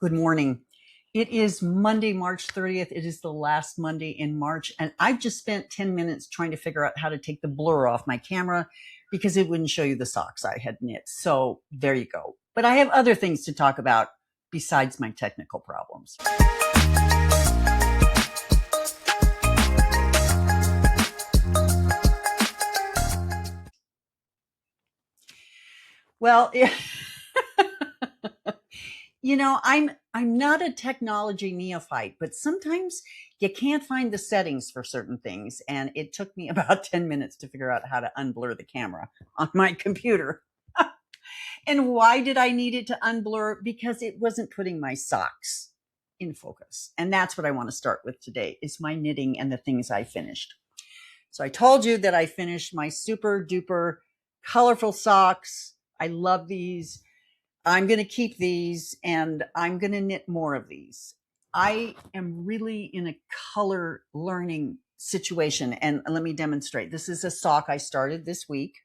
Good morning. It is Monday, March 30th. It is the last Monday in March, and I've just spent 10 minutes trying to figure out how to take the blur off my camera because it wouldn't show you the socks I had knit. So there you go. But I have other things to talk about besides my technical problems. Well, I'm not a technology neophyte, but sometimes you can't find the settings for certain things. And it took me about 10 minutes to figure out how to unblur the camera on my computer. And why did I need it to unblur? Because it wasn't putting my socks in focus. And that's what I want to start with today is my knitting and the things I finished. So I told you that I finished my super duper colorful socks. I love these. I'm going to keep these and I'm going to knit more of these. I am really in a color learning situation. And let me demonstrate. This is a sock I started this week.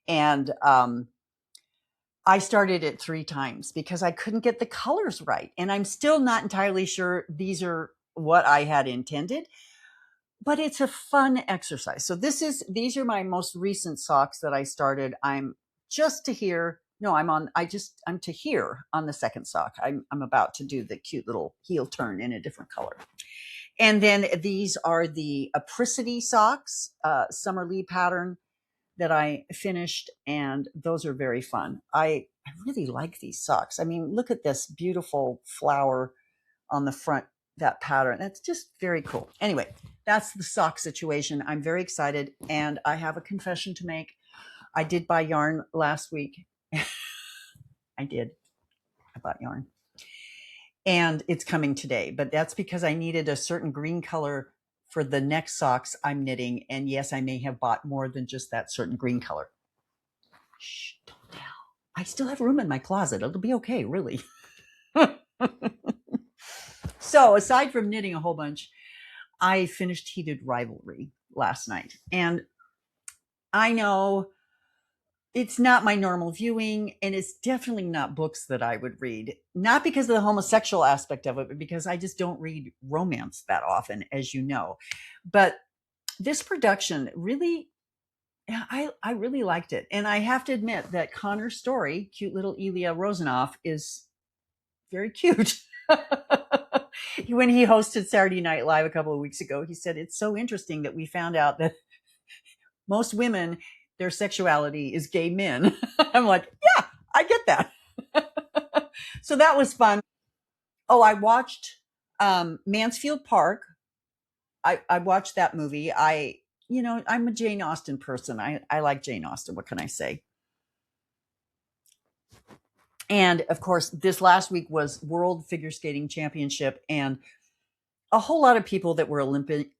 And I started it 3 times because I couldn't get the colors right. And I'm still not entirely sure these are what I had intended, but it's a fun exercise. So these are my most recent socks that I started. I'm just to here. No, I'm to here on the second sock. I'm about to do the cute little heel turn in a different color. And then these are the Apricity socks, summer Lee pattern that I finished, and those are very fun. I really like these socks. I mean, look at this beautiful flower on the front, that pattern. That's just very cool. Anyway, that's the sock situation. I'm very excited, and I have a confession to make. I did buy yarn last week. I bought yarn. And it's coming today, but that's because I needed a certain green color for the next socks I'm knitting. And yes, I may have bought more than just that certain green color. Shh, don't tell. I still have room in my closet. It'll be okay, really. So aside from knitting a whole bunch, I finished Heated Rivalry last night. And I know it's not my normal viewing, and it's definitely not books that I would read. Not because of the homosexual aspect of it, but because I just don't read romance that often, as you know. But this production really, I really liked it. And I have to admit that Connor's story, cute little Ilya Rozanov, is very cute. When he hosted Saturday Night Live a couple of weeks ago, he said, it's so interesting that we found out that most women, their sexuality is gay men. I'm like, yeah, I get that. So that was fun. Oh, I watched Mansfield Park. I watched that movie. I'm a Jane Austen person. I like Jane Austen. What can I say? And of course, this last week was World Figure Skating Championship, and a whole lot of people that were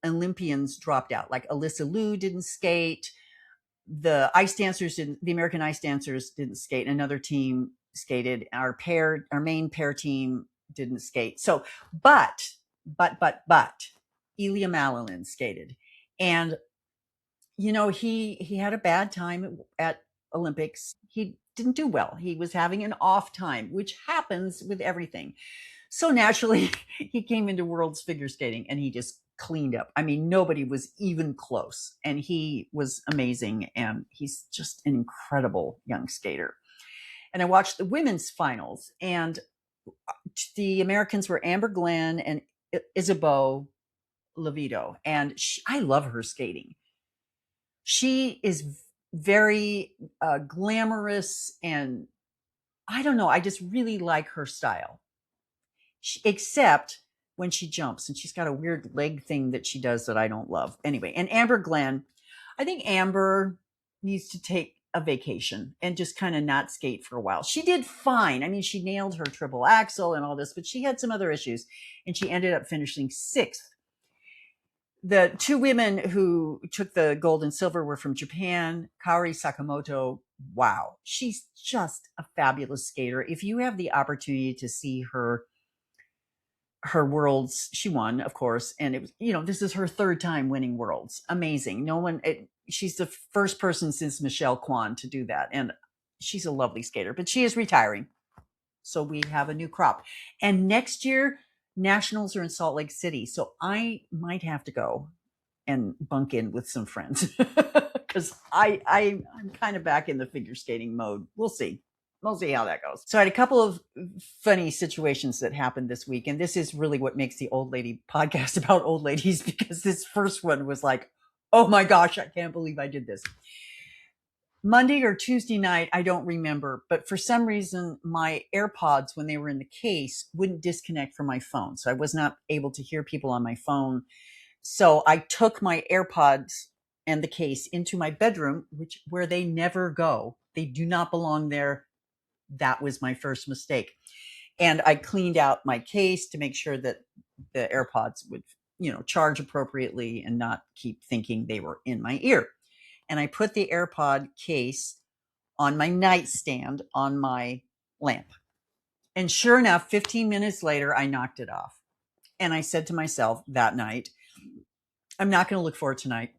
Olympians dropped out. Like Alyssa Liu didn't skate. The American ice dancers didn't skate. Another team skated. Our main pair team didn't skate. So, but, Ilya Malinin skated. And, he had a bad time at Olympics. He didn't do well. He was having an off time, which happens with everything. So naturally, he came into world's figure skating and he just cleaned up. I mean, nobody was even close. And he was amazing. And he's just an incredible young skater. And I watched the women's finals. And the Americans were Amber Glenn and Isabeau Levito. And I love her skating. She is very glamorous. And I don't know, I just really like her style. Except when she jumps, and she's got a weird leg thing that she does that I don't love. Anyway, and Amber Glenn, I think Amber needs to take a vacation and just kind of not skate for a while. She did fine. I mean, she nailed her triple axel and all this, but she had some other issues, and she ended up finishing 6th. The 2 women who took the gold and silver were from Japan. Kaori Sakamoto, wow, she's just a fabulous skater. If you have the opportunity to see her worlds, she won, of course, and it was, this is her 3rd time winning worlds. Amazing. She's the first person since Michelle Kwan to do that, and she's a lovely skater, but she is retiring. So we have a new crop. And next year, nationals are in Salt Lake City. So I might have to go and bunk in with some friends because I'm kind of back in the figure skating mode. We'll see. We'll see how that goes. So I had a couple of funny situations that happened this week. And this is really what makes the old lady podcast about old ladies, because this first one was like, oh my gosh, I can't believe I did this. Monday or Tuesday night, I don't remember, but for some reason, my AirPods, when they were in the case, wouldn't disconnect from my phone. So I was not able to hear people on my phone. So I took my AirPods and the case into my bedroom, where they never go. They do not belong there. That was my first mistake. And I cleaned out my case to make sure that the AirPods would, charge appropriately and not keep thinking they were in my ear. And I put the AirPod case on my nightstand on my lamp. And sure enough, 15 minutes later, I knocked it off. And I said to myself that night, I'm not going to look for it tonight.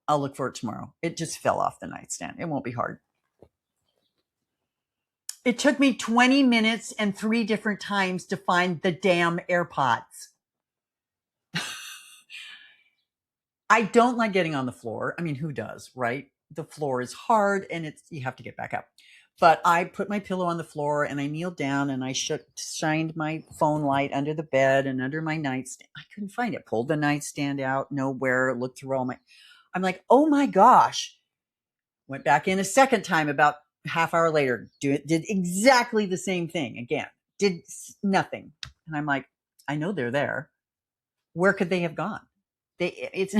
I'll look for it tomorrow. It just fell off the nightstand. It won't be hard. It took me 20 minutes and 3 different times to find the damn AirPods. I don't like getting on the floor. I mean, who does, right? The floor is hard and you have to get back up. But I put my pillow on the floor and I kneeled down and I shined my phone light under the bed and under my nightstand. I couldn't find it. Pulled the nightstand out, nowhere. Looked through I'm like, oh my gosh. Went back in a second time about half hour later. Did exactly the same thing again. Did nothing. And I'm like, I know they're there. Where could they have gone? It's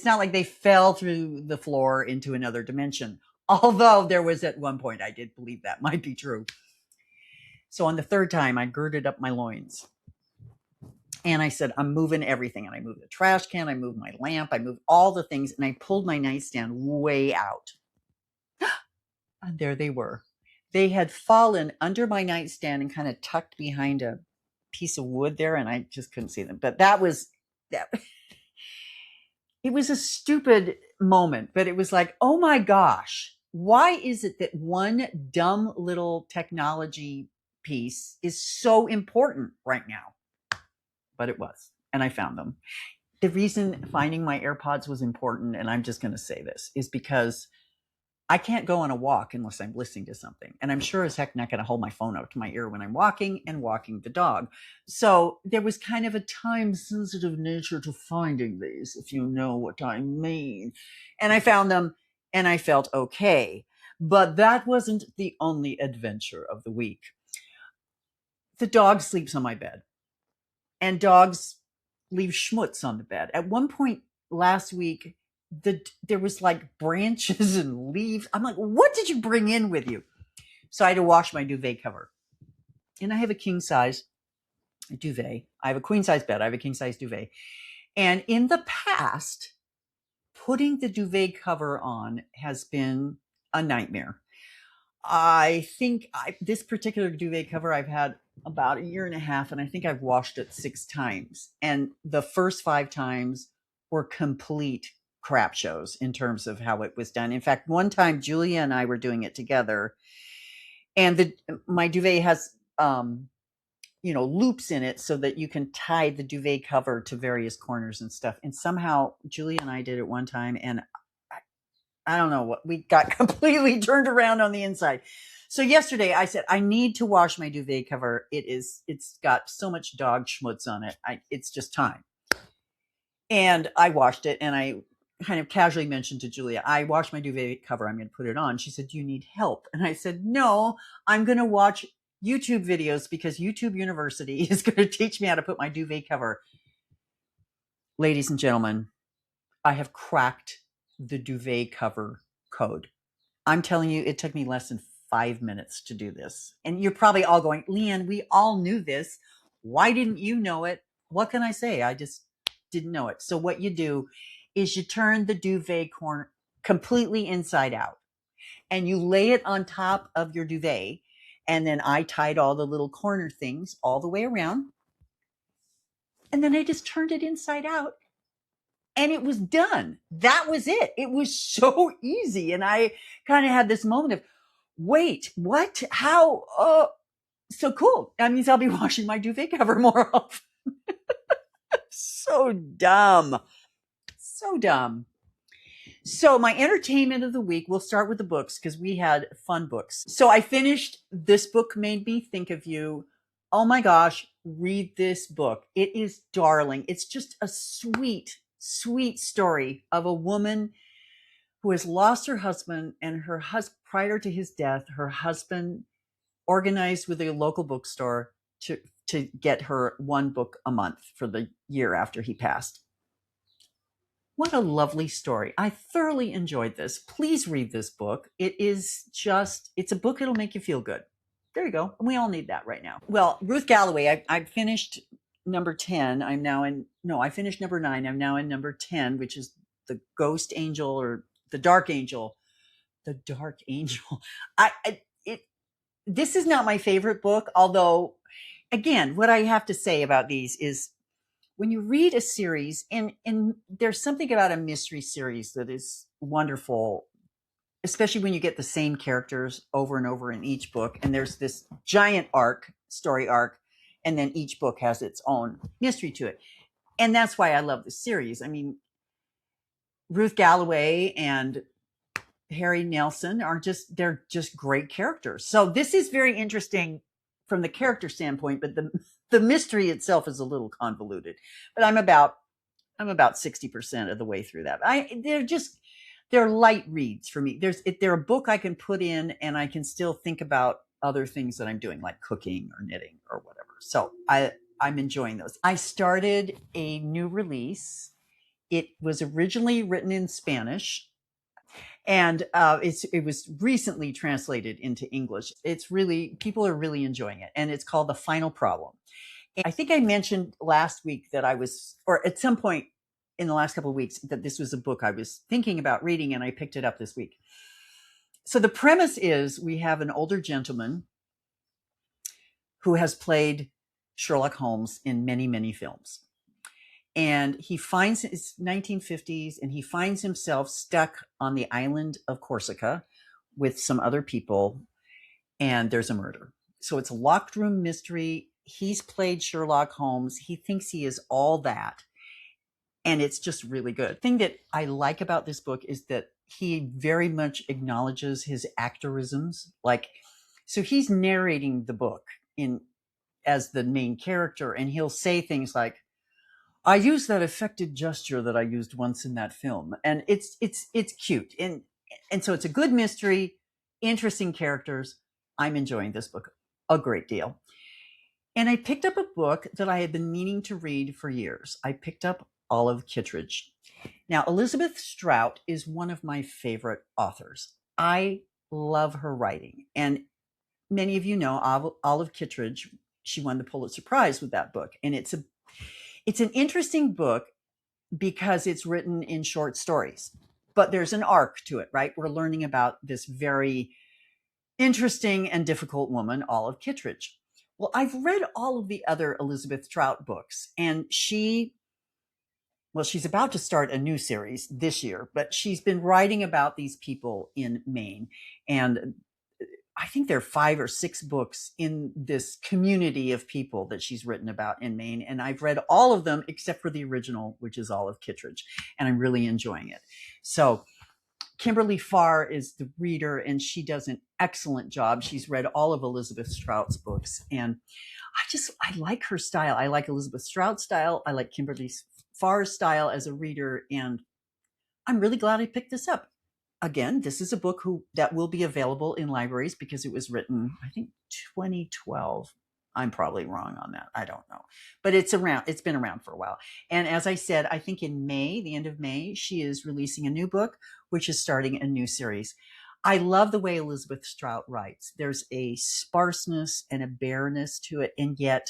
not like they fell through the floor into another dimension. Although there was at one point I did believe that might be true. So on the third time, I girded up my loins. And I said, I'm moving everything. And I moved the trash can, I moved my lamp, I moved all the things, and I pulled my nightstand way out. And there they were. They had fallen under my nightstand and kind of tucked behind a piece of wood there, and I just couldn't see them. But that. It was a stupid moment, but it was like, oh my gosh, why is it that one dumb little technology piece is so important right now? But it was, and I found them. The reason finding my AirPods was important, and I'm just going to say this, is because I can't go on a walk unless I'm listening to something. And I'm sure as heck not going to hold my phone up to my ear when I'm walking and walking the dog. So there was kind of a time-sensitive nature to finding these, if you know what I mean. And I found them and I felt okay. But that wasn't the only adventure of the week. The dog sleeps on my bed. And dogs leave schmutz on the bed. At one point last week, there was like branches and leaves. I'm like, what did you bring in with you? So I had to wash my duvet cover. And I have a king size duvet. I have a queen size bed. I have a king size duvet. And in the past, putting the duvet cover on has been a nightmare. I think this particular duvet cover I've had about 1.5 years, and I think I've washed it 6 times. And the first 5 times were complete crap shows in terms of how it was done. In fact, one time Julia and I were doing it together, and my duvet has loops in it so that you can tie the duvet cover to various corners and stuff. And somehow Julia and I did it one time, and I don't know what, we got completely turned around on the inside. So yesterday I said, I need to wash my duvet cover. It's got so much dog schmutz on it. It's just time. And I washed it, and I kind of casually mentioned to Julia, I washed my duvet cover. I'm going to put it on. She said, do you need help? And I said, no, I'm going to watch YouTube videos because YouTube University is going to teach me how to put my duvet cover. Ladies and gentlemen, I have cracked the duvet cover code. I'm telling you, it took me less than 5 minutes to do this. And you're probably all going, Leanne, we all knew this. Why didn't you know it? What can I say? I just didn't know it. So what you do is you turn the duvet corner completely inside out, and you lay it on top of your duvet. And then I tied all the little corner things all the way around. And then I just turned it inside out. And it was done. That was it. It was so easy. And I kind of had this moment of, Wait, what? How? So cool. That means I'll be washing my duvet cover more often. So dumb. So dumb. So my entertainment of the week, we'll start with the books because we had fun books. So I finished This Book Made Me Think of You. Oh my gosh, read this book. It is darling. It's just a sweet, sweet story of a woman who has lost her husband, and her husband, prior to his death, her husband organized with a local bookstore to get her one book a month for the year after he passed. What a lovely story. I thoroughly enjoyed this. Please read this book. It is just, it's a book that'll make you feel good. There you go. We all need that right now. Well, Ruth Galloway, I finished number 10. I'm now in, no, I finished number 9. I'm now in number 10, which is the Ghost Angel or the Dark Angel. The Dark Angel. This is not my favorite book, although, again, what I have to say about these is when you read a series, and there's something about a mystery series that is wonderful, especially when you get the same characters over and over in each book, and there's this giant story arc, and then each book has its own mystery to it. And that's why I love the series. I mean, Ruth Galloway and Harry Nelson they're just great characters. So this is very interesting from the character standpoint, but the mystery itself is a little convoluted. But I'm about 60% of the way through that. They're light reads for me. They're a book I can put in and I can still think about other things that I'm doing, like cooking or knitting or whatever. So I'm enjoying those. I started a new release. It was originally written in Spanish, and it was recently translated into English. People are really enjoying it, and it's called The Final Problem. And I think I mentioned last week that or at some point in the last couple of weeks, that this was a book I was thinking about reading, and I picked it up this week. So the premise is we have an older gentleman who has played Sherlock Holmes in many, many films. And it's 1950s, and he finds himself stuck on the island of Corsica with some other people, and there's a murder. So it's a locked room mystery. He's played Sherlock Holmes. He thinks he is all that. And it's just really good. The thing that I like about this book is that he very much acknowledges his actorisms. So he's narrating the book as the main character, and he'll say things like, I use that affected gesture that I used once in that film. And it's cute. And so it's a good mystery, interesting characters. I'm enjoying this book a great deal. And I picked up a book that I had been meaning to read for years. I picked up Olive Kittredge. Now, Elizabeth Strout is one of my favorite authors. I love her writing. And many of you know Olive Kittredge. She won the Pulitzer Prize with that book. And it's an interesting book because it's written in short stories, but there's an arc to it, right? We're learning about this very interesting and difficult woman, Olive Kittredge. Well, I've read all of the other Elizabeth Strout books, and she's about to start a new series this year, but she's been writing about these people in Maine. And I think there are 5 or 6 books in this community of people that she's written about in Maine. And I've read all of them except for the original, which is Olive Kittredge. And I'm really enjoying it. So Kimberly Farr is the reader, and she does an excellent job. She's read all of Elizabeth Strout's books. And I like her style. I like Elizabeth Strout's style. I like Kimberly Farr's style as a reader. And I'm really glad I picked this up. Again, this is a book that will be available in libraries because it was written, I think, 2012. I'm probably wrong on that. I don't know. But it's been around for a while. And as I said, I think in May, the end of May, she is releasing a new book, which is starting a new series. I love the way Elizabeth Strout writes. There's a sparseness and a bareness to it, and yet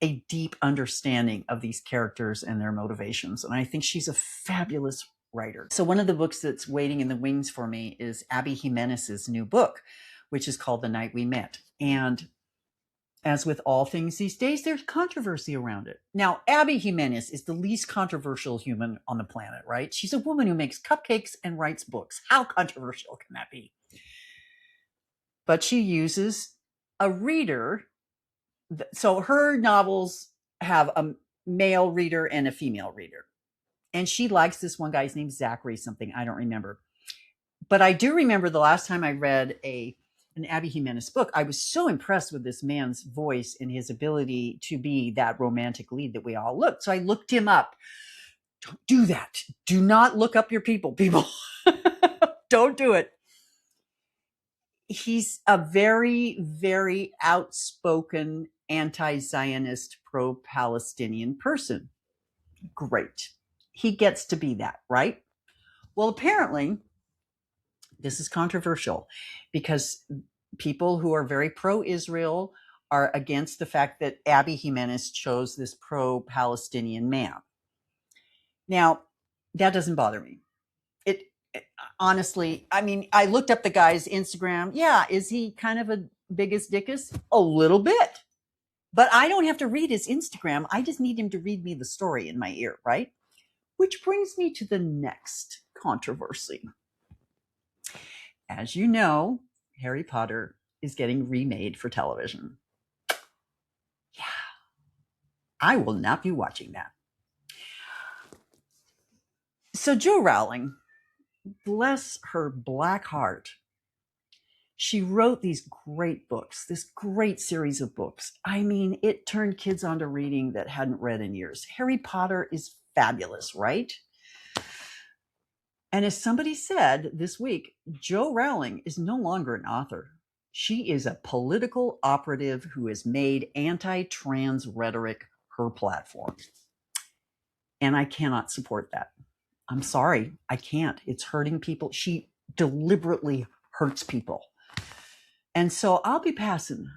a deep understanding of these characters and their motivations. And I think she's a fabulous writer. So one of the books that's waiting in the wings for me is Abby Jimenez's new book, which is called The Night We Met. And as with all things these days, there's controversy around it. Now, Abby Jimenez is the least controversial human on the planet, right? She's a woman who makes cupcakes and writes books. How controversial can that be? but she uses a reader. So her novels have a male reader and a female reader. And she likes this one guy's name, Zachary something. I don't remember. But I do remember the last time I read an Abby Jimenez book, I was so impressed with this man's voice and his ability to be that romantic lead that we all looked. So I looked him up. Don't do that. Do not look up your people. Don't do it. He's a very, very outspoken anti-Zionist, pro-Palestinian person. Great. He gets to be that, right? Well, apparently, this is controversial because people who are very pro-Israel are against the fact that Abby Jimenez chose this pro-Palestinian man. Now, that doesn't bother me. It honestly, I mean, I looked up the guy's Instagram. Yeah, is he kind of a biggest dickus? A little bit. But I don't have to read his Instagram. I just need him to read me the story in my ear, right? Which brings me to the next controversy. As you know, Harry Potter is getting remade for television. Yeah, I will not be watching that. So Jo Rowling, bless her black heart, she wrote these great books, this great series of books. I mean, it turned kids onto reading that hadn't read in years. Harry Potter is fabulous, right? And as somebody said this week, Jo Rowling is no longer an author. She is a political operative who has made anti-trans rhetoric her platform. And I cannot support that. I'm sorry, I can't. It's hurting people. She deliberately hurts people. And so I'll be passing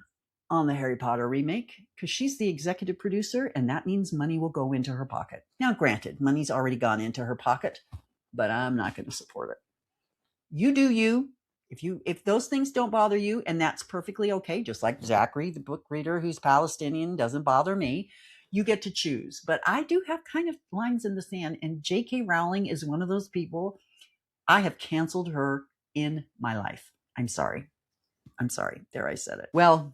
on the Harry Potter remake because she's the executive producer, and that means money will go into her pocket. Now, granted, money's already gone into her pocket, but I'm not going to support it. You do you. If those things don't bother you, and that's perfectly okay, just like Zachary, the book reader who's Palestinian, doesn't bother me, you get to choose. But I do have kind of lines in the sand, and J.K. Rowling is one of those people. I have canceled her in my life. I'm sorry. There, I said it. Well,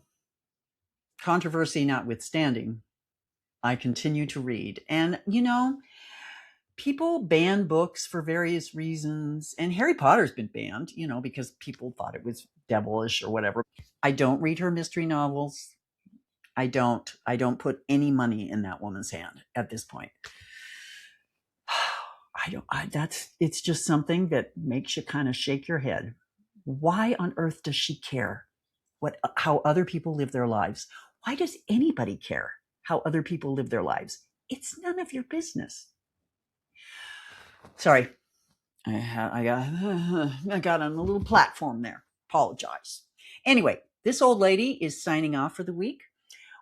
controversy notwithstanding, I continue to read. And, you know, people ban books for various reasons. And Harry Potter's been banned, you know, because people thought it was devilish or whatever. I don't read her mystery novels. I don't put any money in that woman's hand at this point. It's just something that makes you kind of shake your head. Why on earth does she care how other people live their lives? Why does anybody care how other people live their lives? It's none of your business. Sorry, I got on a little platform there. Apologize. Anyway, this old lady is signing off for the week.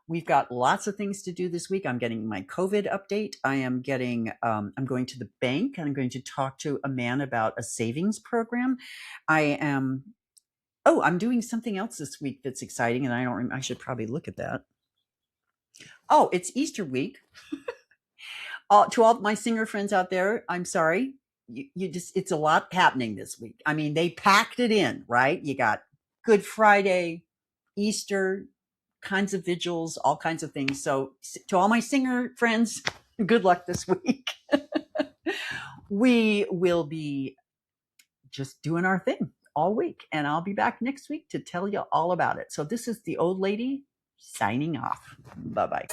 We've got lots of things to do this week. I'm getting my COVID update. I'm going to the bank and I'm going to talk to a man about a savings program. I'm doing something else this week that's exciting, and I should probably look at that. Oh, it's Easter week. To all my singer friends out there, I'm sorry. It's a lot happening this week. I mean, they packed it in, right? You got Good Friday, Easter, kinds of vigils, all kinds of things. So to all my singer friends, good luck this week. We will be just doing our thing all week, and I'll be back next week to tell you all about it. So this is the old lady signing off. Bye-bye.